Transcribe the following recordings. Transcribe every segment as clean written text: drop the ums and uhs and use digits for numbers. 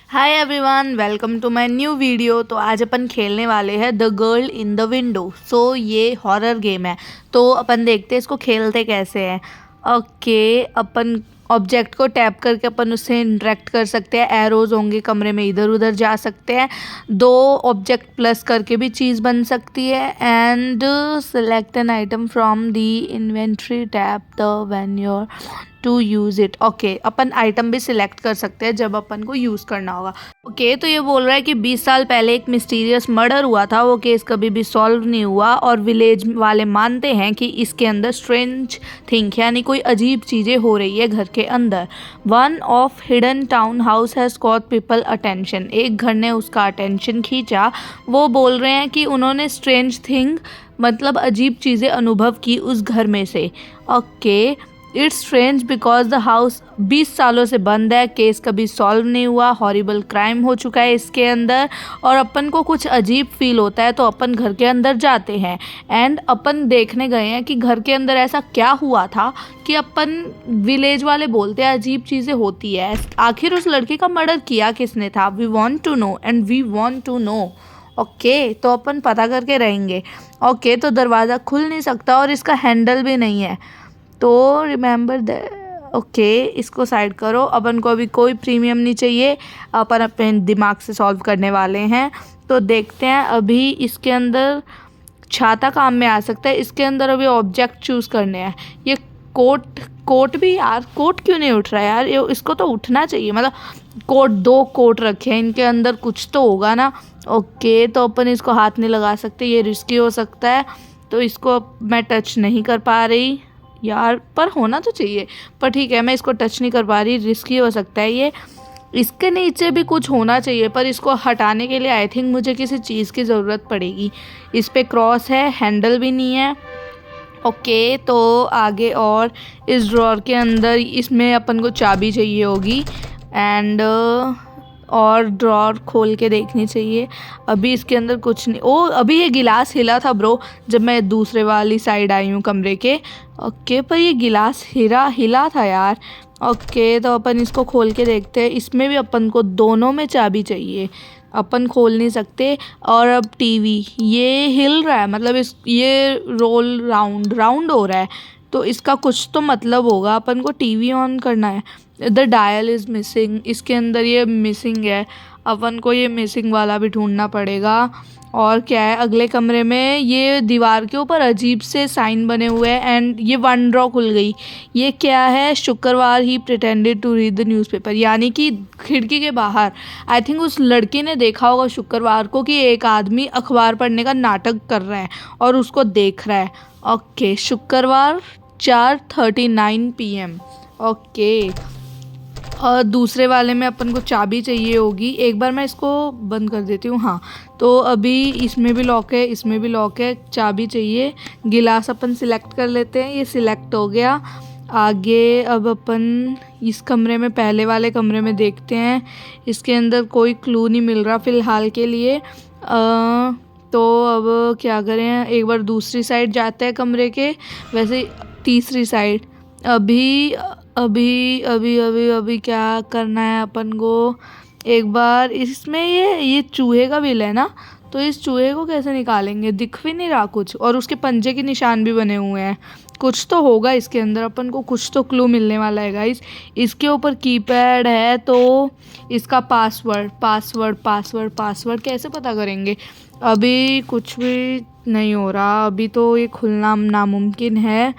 Hi everyone, welcome to my new video. तो आज अपन खेलने वाले हैं the girl in the window. So ये हॉरर गेम है। तो अपन देखते हैं इसको खेलते कैसे हैं। ओके, अपन ऑब्जेक्ट को टैप करके अपन उससे इंटरेक्ट कर सकते हैं। एरोज होंगे कमरे में, इधर उधर जा सकते हैं। दो ऑब्जेक्ट प्लस करके भी चीज़ बन सकती है। And select an item from the inventory tap the when your to use it. Okay, अपन आइटम भी सिलेक्ट कर सकते हैं जब अपन को यूज़ करना होगा। ओके, तो ये बोल रहा है कि 20 साल पहले एक मिस्टीरियस मर्डर हुआ था। वो केस कभी भी सॉल्व नहीं हुआ और विलेज वाले मानते हैं कि इसके अंदर स्ट्रेंज थिंक यानी कोई अजीब चीज़ें हो रही है घर के अंदर। One of hidden town house has caught people attention. एक घर ने उसका अटेंशन खींचा। वो बोल रहे हैं कि उन्होंने स्ट्रेंज थिंग मतलब अजीब चीज़ें अनुभव की उस घर में से। Okay, it's strange because the house 20 सालों से बंद है। केस कभी सॉल्व नहीं हुआ। हॉरिबल क्राइम हो चुका है इसके अंदर और अपन को कुछ अजीब फील होता है तो अपन घर के अंदर जाते हैं। एंड अपन देखने गए हैं कि घर के अंदर ऐसा क्या हुआ था कि अपन विलेज वाले बोलते हैं अजीब चीज़ें होती है। आखिर उस लड़के का मर्डर किया किसने था? We want to know and we want to know. Okay, तो अपन पता करके रहेंगे। ओके, तो दरवाज़ा खुल नहीं सकता और इसका हैंडल भी नहीं है। तो रिमेंबर द ओके, इसको साइड करो। अपन को अभी कोई प्रीमियम नहीं चाहिए, अपन अपने दिमाग से सॉल्व करने वाले हैं। तो देखते हैं अभी इसके अंदर छाता काम में आ सकता है। इसके अंदर अभी ऑब्जेक्ट चूज़ करने हैं। ये कोट भी यार, कोट क्यों नहीं उठ रहा है यार? ये इसको तो उठना चाहिए। मतलब कोट, दो कोट रखे हैं, इनके अंदर कुछ तो होगा ना। ओके, तो अपन इसको हाथ नहीं लगा सकते, ये रिस्की हो सकता है। तो इसको मैं टच नहीं कर पा रही यार, पर होना तो चाहिए। पर ठीक है, मैं इसको टच नहीं कर पा रही, रिस्की हो सकता है ये। इसके नीचे भी कुछ होना चाहिए पर इसको हटाने के लिए आई थिंक मुझे किसी चीज़ की ज़रूरत पड़ेगी। इस पे क्रॉस है, हैंडल भी नहीं है। ओके, तो आगे और इस ड्रॉर के अंदर इसमें अपन को चाबी चाहिए होगी। एंड और ड्रॉर खोल के देखनी चाहिए। अभी इसके अंदर कुछ नहीं। ओ, अभी ये गिलास हिला था ब्रो, जब मैं दूसरे वाली साइड आई हूँ कमरे के। ओके, पर ये गिलास हिला था यार। ओके, तो अपन इसको खोल के देखते हैं। इसमें भी अपन को दोनों में चाबी चाहिए, अपन खोल नहीं सकते। और अब टीवी ये हिल रहा है, मतलब ये रोल राउंड राउंड हो रहा है, तो इसका कुछ तो मतलब होगा। अपन को टीवी ऑन करना है। द डायल इज़ मिसिंग, इसके अंदर ये मिसिंग है। अपन को ये मिसिंग वाला भी ढूंढना पड़ेगा। और क्या है अगले कमरे में? ये दीवार के ऊपर अजीब से साइन बने हुए हैं एंड ये वन ड्रॉ खुल गई। ये क्या है? शुक्रवार ही pretended to read the newspaper, यानी कि खिड़की के बाहर आई थिंक उस लड़के ने देखा होगा शुक्रवार को कि एक आदमी अखबार पढ़ने का नाटक कर रहा है और उसको देख रहा है। ओके, शुक्रवार 4:39 PM। ओके, और दूसरे वाले में अपन को चाबी चाहिए होगी। एक बार मैं इसको बंद कर देती हूँ। हाँ, तो अभी इसमें भी लॉक है, इसमें भी लॉक है, चाबी चाहिए। गिलास अपन सिलेक्ट कर लेते हैं, ये सिलेक्ट हो गया। आगे अब अपन इस कमरे में, पहले वाले कमरे में देखते हैं। इसके अंदर कोई क्लू नहीं मिल रहा फ़िलहाल के लिए। तो अब क्या करें? एक बार दूसरी साइड जाते हैं कमरे के, वैसे तीसरी साइड। अभी अभी अभी अभी अभी क्या करना है अपन को? एक बार इसमें ये चूहे का बिल है ना, तो इस चूहे को कैसे निकालेंगे? दिख भी नहीं रहा कुछ, और उसके पंजे के निशान भी बने हुए हैं। कुछ तो होगा इसके अंदर, अपन को कुछ तो क्लू मिलने वाला है गाइस। इसके ऊपर कीपैड है, तो इसका पासवर्ड कैसे पता करेंगे? अभी कुछ भी नहीं हो रहा, अभी तो ये खुलना नामुमकिन है।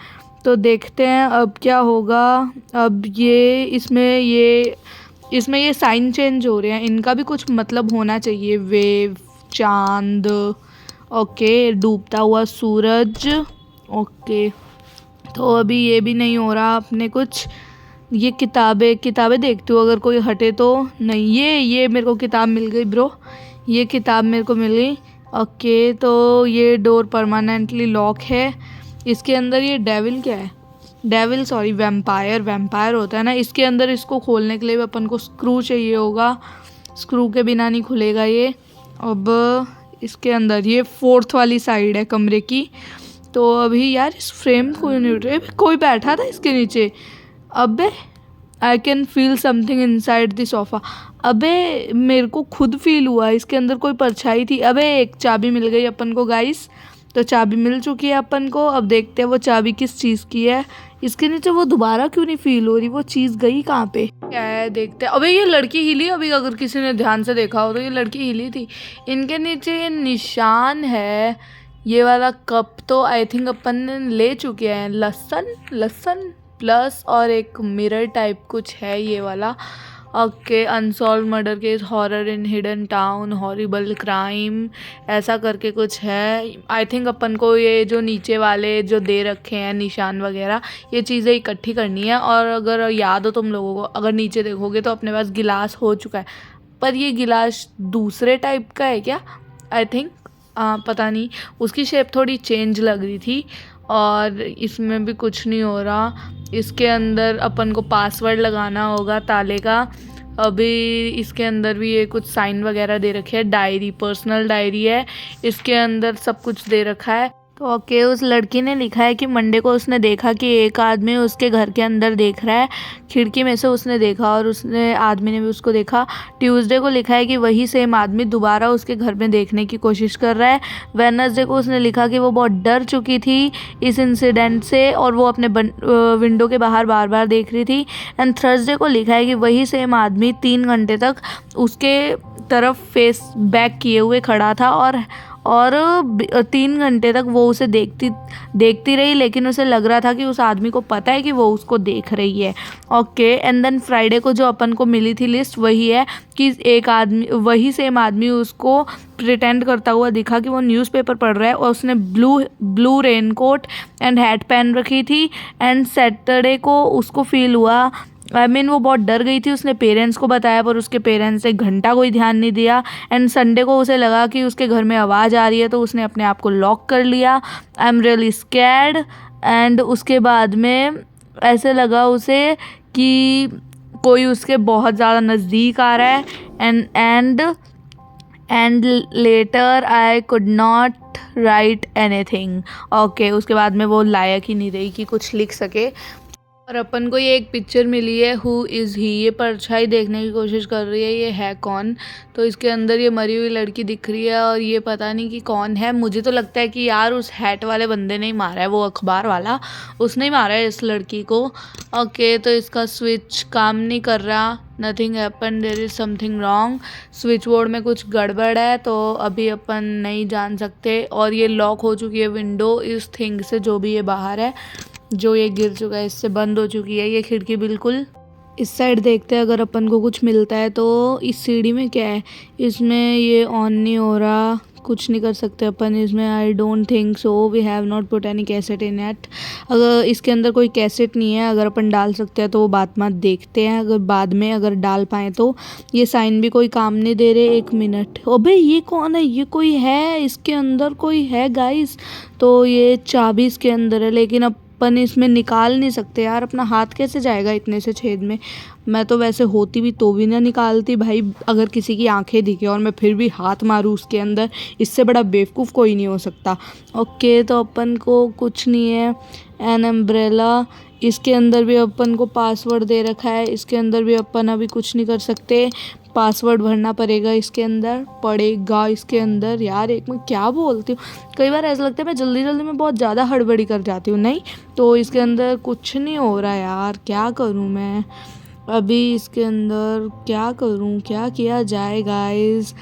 तो देखते हैं अब क्या होगा। अब ये इसमें ये साइन चेंज हो रहे हैं, इनका भी कुछ मतलब होना चाहिए। वेव, चांद, ओके, डूबता हुआ सूरज। ओके, तो अभी ये भी नहीं हो रहा अपने कुछ। ये किताबें देखती हूँ, अगर कोई हटे तो नहीं। ये मेरे को किताब मिल गई ब्रो, ये किताब मेरे को मिल गई। ओके, तो ये डोर परमानेंटली लॉक है। इसके अंदर ये डेविल क्या है? डेविल सॉरी, वैम्पायर होता है ना। इसके अंदर इसको खोलने के लिए भी अपन को स्क्रू चाहिए होगा, स्क्रू के बिना नहीं खुलेगा ये। अब इसके अंदर ये फोर्थ वाली साइड है कमरे की। तो अभी यार इस फ्रेम को नहीं उठ रही, कोई बैठा था इसके नीचे। अबे I can feel something inside the sofa. अबे मेरे को खुद फील हुआ इसके अंदर कोई परछाई थी। अबे एक चाबी मिल गई अपन को गाइस, तो चाबी मिल चुकी है अपन को। अब देखते हैं वो चाबी किस चीज़ की है। इसके नीचे वो दोबारा क्यों नहीं फील हो रही, वो चीज़ गई कहाँ पे, क्या है देखते हैं। अबे ये लड़की हिली अभी, अगर किसी ने ध्यान से देखा हो तो ये लड़की हिली थी। इनके नीचे ये निशान है, ये वाला कप तो आई थिंक अपन ने ले चुके हैं। लहसुन लहसुन प्लस और एक मिरर टाइप कुछ है ये वाला। Okay, unsolve murder case, horror in hidden town, horrible crime, ऐसा करके कुछ है। आई थिंक अपन को ये जो नीचे वाले जो दे रखे हैं निशान वगैरह, ये चीज़ें इकट्ठी करनी है। और अगर याद हो तुम लोगों को, अगर नीचे देखोगे तो अपने पास गिलास हो चुका है, पर ये गिलास दूसरे टाइप का है क्या, आई थिंक पता नहीं, उसकी शेप थोड़ी चेंज लग रही थी। और इसमें भी कुछ नहीं हो रहा। इसके अंदर अपन को पासवर्ड लगाना होगा ताले का। अभी इसके अंदर भी ये कुछ साइन वगैरह दे रखे हैं। डायरी, पर्सनल डायरी है, इसके अंदर सब कुछ दे रखा है। तो ओके, उस लड़की ने लिखा है कि मंडे को उसने देखा कि एक आदमी उसके घर के अंदर देख रहा है, खिड़की में से उसने देखा और उसने आदमी ने भी उसको देखा। ट्यूसडे को लिखा है कि वही सेम आदमी दोबारा उसके घर में देखने की कोशिश कर रहा है। वेडनेसडे को उसने लिखा कि वो बहुत डर चुकी थी इस इंसिडेंट से और वो अपने विंडो के बाहर बार बार देख रही थी। एंड थर्सडे को लिखा है कि वही सेम आदमी 3 घंटे तक उसके तरफ फेस बैक किए हुए खड़ा था और 3 घंटे तक वो उसे देखती रही, लेकिन उसे लग रहा था कि उस आदमी को पता है कि वो उसको देख रही है। ओके, एंड देन फ्राइडे को जो अपन को मिली थी लिस्ट वही है कि एक आदमी, वही सेम आदमी उसको प्रिटेंड करता हुआ दिखा कि वो न्यूज़पेपर पढ़ रहा है और उसने ब्लू रेनकोट एंड हैट पहन रखी थी। एंड सैटरडे को उसको फील हुआ, वो बहुत डर गई थी। उसने पेरेंट्स को बताया पर उसके पेरेंट्स ने घंटा कोई ध्यान नहीं दिया। एंड संडे को उसे लगा कि उसके घर में आवाज़ आ रही है तो उसने अपने आप को लॉक कर लिया। I am really scared. And उसके बाद में ऐसे लगा उसे कि कोई उसके बहुत ज़्यादा नज़दीक आ रहा है। And later I could not right anything. Okay, उसके बाद में वो लायक ही नहीं रही कि कुछ लिख सके। और अपन को ये एक पिक्चर मिली है, हु इज़ ही, ये परछाई देखने की कोशिश कर रही है ये है कौन। तो इसके अंदर ये मरी हुई लड़की दिख रही है और ये पता नहीं कि कौन है। मुझे तो लगता है कि यार उस हैट वाले बंदे ने ही मारा है, वो अखबार वाला, उसने ही मारा है इस लड़की को। ओके, तो इसका स्विच काम नहीं कर रहा, nothing happen, there is something wrong, switch board में कुछ गड़बड़ है, तो अभी अपन नहीं जान सकते। और ये लॉक हो चुकी है विंडो इस थिंग से, जो भी ये बाहर है, जो ये गिर चुका है, इससे बंद हो चुकी है ये खिड़की बिल्कुल। इस साइड देखते हैं अगर अपन को कुछ मिलता है। तो इस सीढ़ी में क्या है, इसमें ये ऑन नहीं हो रहा, कुछ नहीं कर सकते अपन इसमें। I don't think so, we have not put any cassette in it. अगर इसके अंदर कोई कैसेट नहीं है, अगर अपन डाल सकते हैं तो वो बात देखते हैं, अगर बाद में अगर डाल पाएँ तो। ये साइन भी कोई काम नहीं दे रहे। 1 मिनट, अबे ये कौन है, ये कोई है इसके अंदर, कोई है गाइस। तो ये चाबी इसके अंदर है, लेकिन अपन इसमें निकाल नहीं सकते यार, अपना हाथ कैसे जाएगा इतने से छेद में। मैं तो वैसे होती भी तो भी ना निकालती भाई, अगर किसी की आंखें दिखे और मैं फिर भी हाथ मारूँ उसके अंदर, इससे बड़ा बेवकूफ़ कोई नहीं हो सकता। ओके, तो अपन को कुछ नहीं है। एन अम्ब्रेला, इसके अंदर भी अपन को पासवर्ड दे रखा है, इसके अंदर भी अपन अभी कुछ नहीं कर सकते। पासवर्ड भरना पड़ेगा इसके अंदर यार। एक मैं क्या बोलती हूँ, कई बार ऐसा लगता है मैं जल्दी जल्दी में बहुत ज़्यादा हड़बड़ी कर जाती हूँ। नहीं, तो इसके अंदर कुछ नहीं हो रहा यार, क्या करूँ मैं अभी इसके अंदर, क्या करूँ, क्या किया जाए गाइस।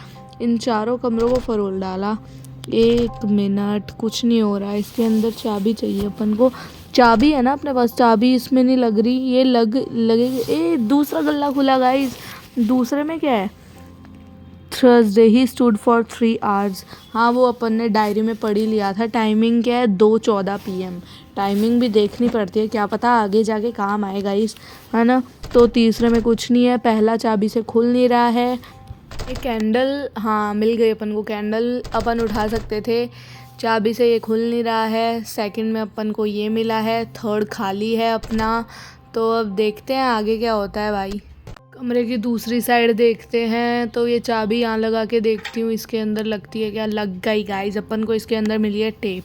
इन चारों कमरों को फरोल डाला। 1 मिनट, कुछ नहीं हो रहा है। इसके अंदर चाबी चाहिए अपन को, चाबी है ना अपने पास, चाबी इसमें नहीं लग रही, ये लगेगी। ए दूसरा गल्ला खुला गाइस, दूसरे में क्या है, Thursday he stood for 3 hours. हाँ, वो अपन ने डायरी में पढ़ ही लिया था। टाइमिंग क्या है, 2:14 PM। टाइमिंग भी देखनी पड़ती है, क्या पता आगे जाके काम आएगा इस, है ना। तो तीसरे में कुछ नहीं है, पहला चाबी से खुल नहीं रहा है। ये कैंडल, हाँ मिल गई अपन को कैंडल, अपन उठा सकते थे, चाबी से ये खुल नहीं रहा है। सेकंड में अपन को ये मिला है, थर्ड खाली है अपना। तो अब देखते हैं आगे क्या होता है भाई। कमरे की दूसरी साइड देखते हैं, तो ये चाबी यहाँ लगा के देखती हूँ इसके अंदर लगती है क्या, लग गई गाइस। अपन को इसके अंदर मिली है टेप,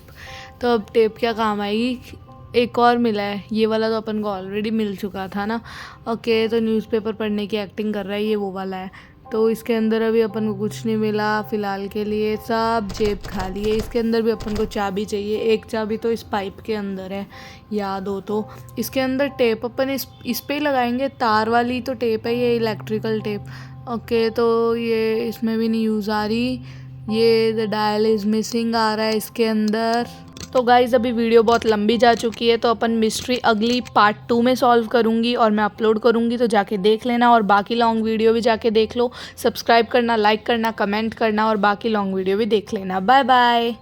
तो अब टेप क्या काम आएगी। एक और मिला है, ये वाला तो अपन को ऑलरेडी मिल चुका था ना। ओके, तो न्यूज़पेपर पढ़ने की एक्टिंग कर रहा है, ये वो वाला है। तो इसके अंदर अभी अपन को कुछ नहीं मिला फ़िलहाल के लिए, सब जेब खाली है। इसके अंदर भी अपन को चाबी चाहिए, एक चाबी तो इस पाइप के अंदर है, याद हो तो। इसके अंदर टेप अपन इस पे ही लगाएंगे, तार वाली तो टेप है ये, इलेक्ट्रिकल टेप। ओके, तो ये इसमें भी नहीं यूज़ आ रही। ये द डायल इज़ मिसिंग आ रहा है इसके अंदर। तो गाइज़ अभी वीडियो बहुत लंबी जा चुकी है, तो अपन मिस्ट्री अगली पार्ट 2 में सॉल्व करूँगी और मैं अपलोड करूँगी, तो जाके देख लेना। और बाकी लॉन्ग वीडियो भी जाके देख लो। सब्सक्राइब करना, लाइक करना, कमेंट करना और बाकी लॉन्ग वीडियो भी देख लेना। Bye bye.